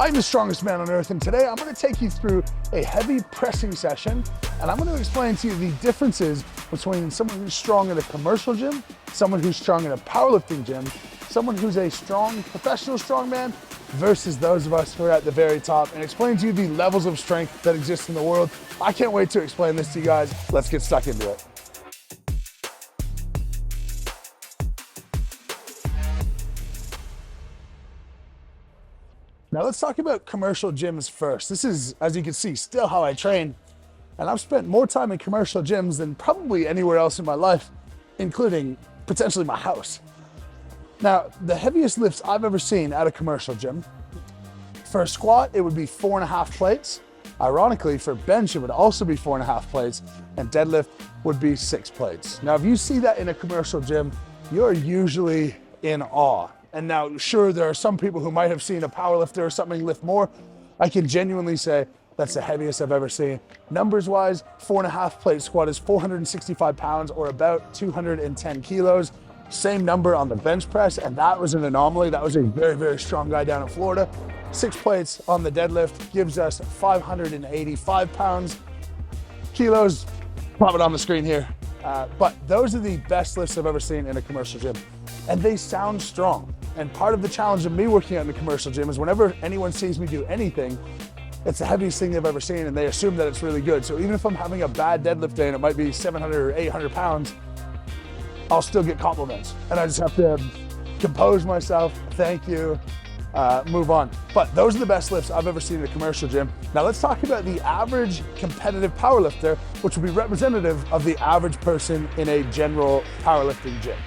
I'm the strongest man on earth, and today I'm going to take you through a heavy pressing session, and I'm going to explain to you the differences between someone who's strong in a commercial gym, someone who's strong in a powerlifting gym, someone who's a strong professional strongman versus those of us who are at the very top, and explain to you the levels of strength that exist in the world. I can't wait to explain this to you guys. Let's get stuck into it. Now let's talk about commercial gyms first. This is, as you can see, still how I train. And I've spent more time in commercial gyms than probably anywhere else in my life, including potentially my house. Now, the heaviest lifts I've ever seen at a commercial gym, for a squat, it would be 4.5 plates. Ironically, for bench, it would also be 4.5 plates, and deadlift would be 6 plates. Now, if you see that in a commercial gym, you're usually in awe. And now, sure, there are some people who might have seen a powerlifter or something lift more. I can genuinely say that's the heaviest I've ever seen. Numbers wise, 4.5 plate squat is 465 pounds or about 210 kilos. Same number on the bench press, and that was an anomaly. That was a very, very strong guy down in Florida. 6 plates on the deadlift gives us 585 pounds. Kilos, pop it on the screen here. But those are the best lifts I've ever seen in a commercial gym. And they sound strong. And part of the challenge of me working out in a commercial gym is whenever anyone sees me do anything, it's the heaviest thing they've ever seen, and they assume that it's really good. So even if I'm having a bad deadlift day and it might be 700 or 800 pounds, I'll still get compliments. And I just have to compose myself, thank you, move on. But those are the best lifts I've ever seen in a commercial gym. Now let's talk about the average competitive powerlifter, which will be representative of the average person in a general powerlifting gym.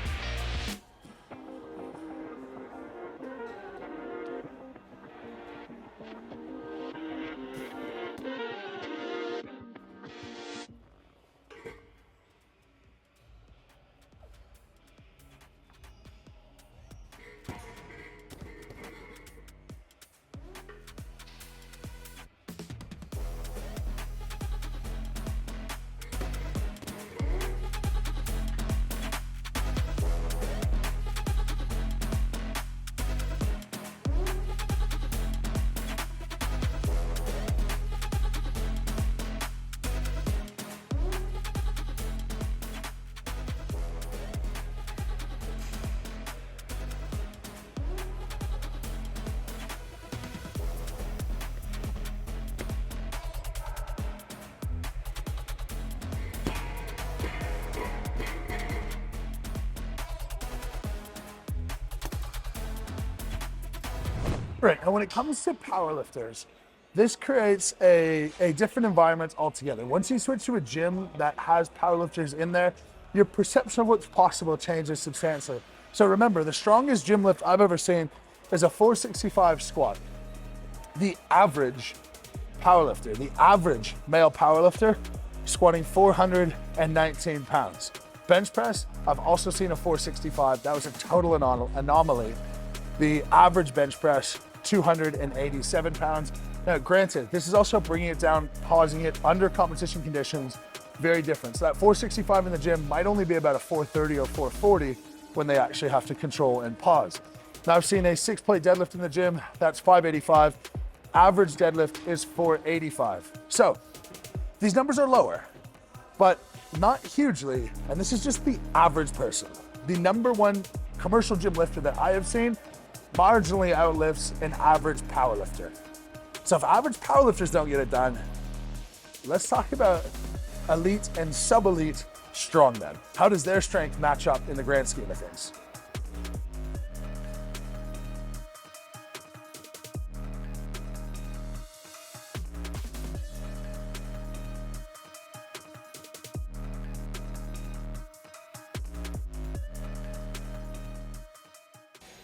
Right, and when it comes to powerlifters, this creates a different environment altogether. Once you switch to a gym that has powerlifters in there, your perception of what's possible changes substantially. So remember, the strongest gym lift I've ever seen is a 465 squat. The average powerlifter, the average male powerlifter, squatting 419 pounds. Bench press, I've also seen a 465. That was a total anomaly. The average bench press, 287 pounds. Now, granted, this is also bringing it down, pausing it under competition conditions, very different. So that 465 in the gym might only be about a 430 or 440 when they actually have to control and pause. Now, I've seen a 6 plate deadlift in the gym, that's 585. Average deadlift is 485. So these numbers are lower, but not hugely. And this is just the average person. The #1 commercial gym lifter that I have seen marginally outlifts an average powerlifter. So if average powerlifters don't get it done, let's talk about elite and sub-elite strongmen. How does their strength match up in the grand scheme of things?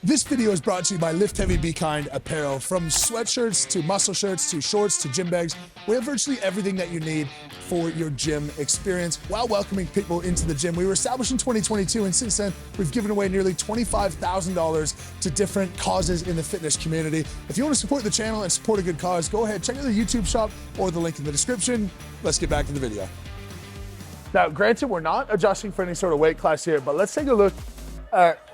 This video is brought to you by Lift Heavy Be Kind apparel. From sweatshirts to muscle shirts to shorts to gym bags, we have virtually everything that you need for your gym experience while welcoming people into the gym. We were established in 2022, and since then, we've given away nearly $25,000 to different causes in the fitness community. If you want to support the channel and support a good cause, go ahead, check out the YouTube shop or the link in the description. Let's get back to the video. Now, granted, we're not adjusting for any sort of weight class here, but let's take a look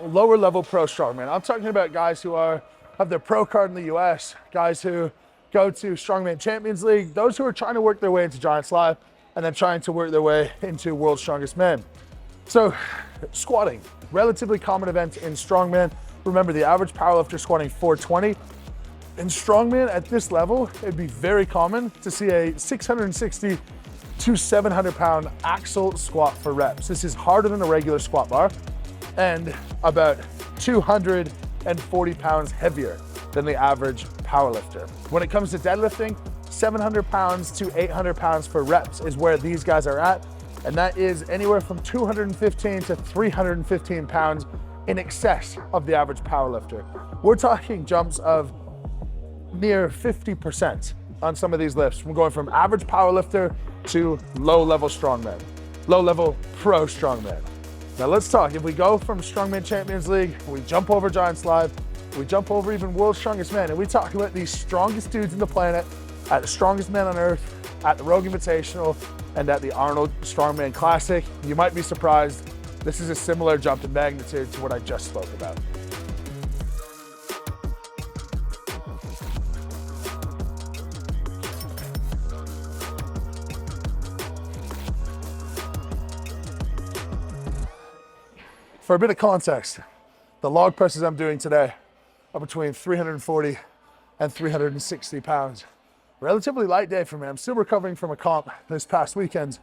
lower level pro strongman. I'm talking about guys who are have their pro card in the US, guys who go to Strongman Champions League, those who are trying to work their way into Giants Live, and then trying to work their way into World's Strongest Man. So squatting, relatively common event in strongman. Remember, the average powerlifter squatting 420. In strongman at this level, it'd be very common to see a 660 to 700 pound axle squat for reps. This is harder than a regular squat bar and about 240 pounds heavier than the average powerlifter. When it comes to deadlifting, 700 pounds to 800 pounds for reps is where these guys are at. And that is anywhere from 215 to 315 pounds in excess of the average powerlifter. We're talking jumps of near 50% on some of these lifts. We're going from average powerlifter to low-level strongman, low-level pro strongman. Now let's talk, if we go from Strongman Champions League, we jump over Giants Live, we jump over even World's Strongest Man, and we talk about the strongest dudes in the planet, at the strongest men on earth, at the Rogue Invitational, and at the Arnold Strongman Classic. You might be surprised, this is a similar jump in magnitude to what I just spoke about. For a bit of context, the log presses I'm doing today are between 340 and 360 pounds. Relatively light day for me. I'm still recovering from a comp this past weekend.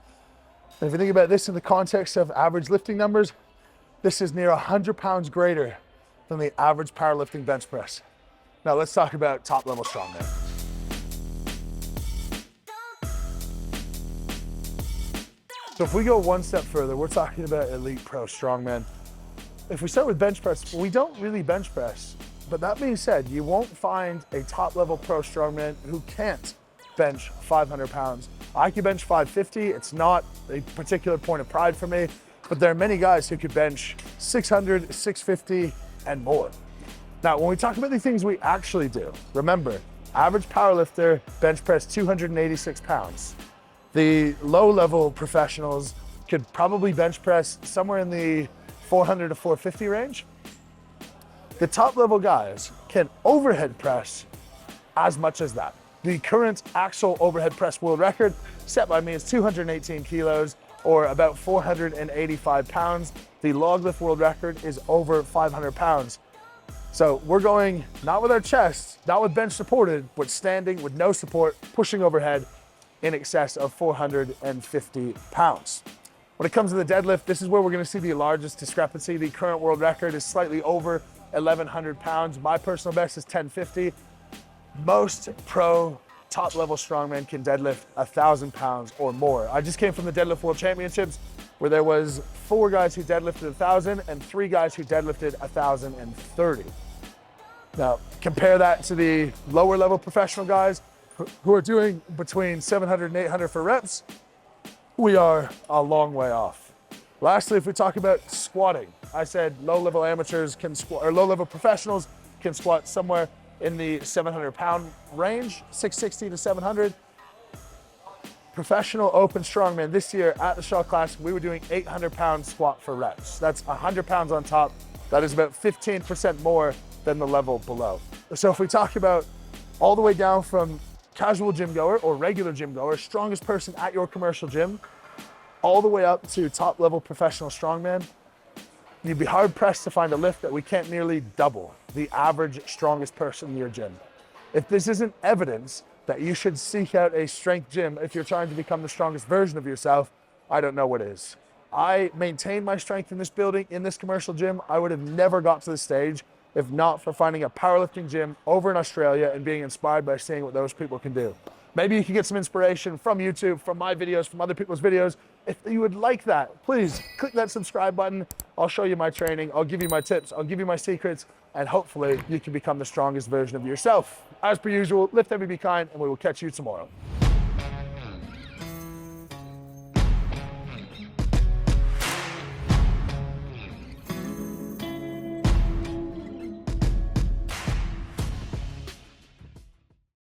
And if you think about this in the context of average lifting numbers, this is near 100 pounds greater than the average powerlifting bench press. Now let's talk about top level strongman. So if we go one step further, we're talking about elite pro strongman. If we start with bench press, we don't really bench press. But that being said, you won't find a top level pro strongman who can't bench 500 pounds. I can bench 550. It's not a particular point of pride for me, but there are many guys who could bench 600, 650 and more. Now, when we talk about the things we actually do, remember, average powerlifter bench press 286 pounds. The low level professionals could probably bench press somewhere in the 400 to 450 range. The top level guys can overhead press as much as that. The current axle overhead press world record set by me is 218 kilos or about 485 pounds. The log lift world record is over 500 pounds. So we're going not with our chest, not with bench supported, but standing with no support, pushing overhead in excess of 450 pounds. When it comes to the deadlift, this is where we're gonna see the largest discrepancy. The current world record is slightly over 1,100 pounds. My personal best is 1,050. Most pro top level strongmen can deadlift 1,000 pounds or more. I just came from the Deadlift World Championships where there was 4 guys who deadlifted 1,000 and 3 guys who deadlifted 1,030. Now, compare that to the lower level professional guys who are doing between 700 and 800 for reps. We are a long way off. Lastly, if we talk about squatting, I said low-level amateurs can squat, or low-level professionals can squat somewhere in the 700-pound range, 660 to 700. Professional open strongman this year at the Shaw Classic, we were doing 800-pound squat for reps. That's 100 pounds on top. That is about 15% more than the level below. So if we talk about all the way down from casual gym goer or regular gym goer, strongest person at your commercial gym, all the way up to top level professional strongman, you'd be hard pressed to find a lift that we can't nearly double the average strongest person in your gym. If this isn't evidence that you should seek out a strength gym if you're trying to become the strongest version of yourself, I don't know what is. I maintain my strength in this building, in this commercial gym. I would have never got to this stage if not for finding a powerlifting gym over in Australia and being inspired by seeing what those people can do. Maybe you can get some inspiration from YouTube, from my videos, from other people's videos. If you would like that, please click that subscribe button. I'll show you my training. I'll give you my tips. I'll give you my secrets. And hopefully you can become the strongest version of yourself. As per usual, lift heavy, be kind, and we will catch you tomorrow.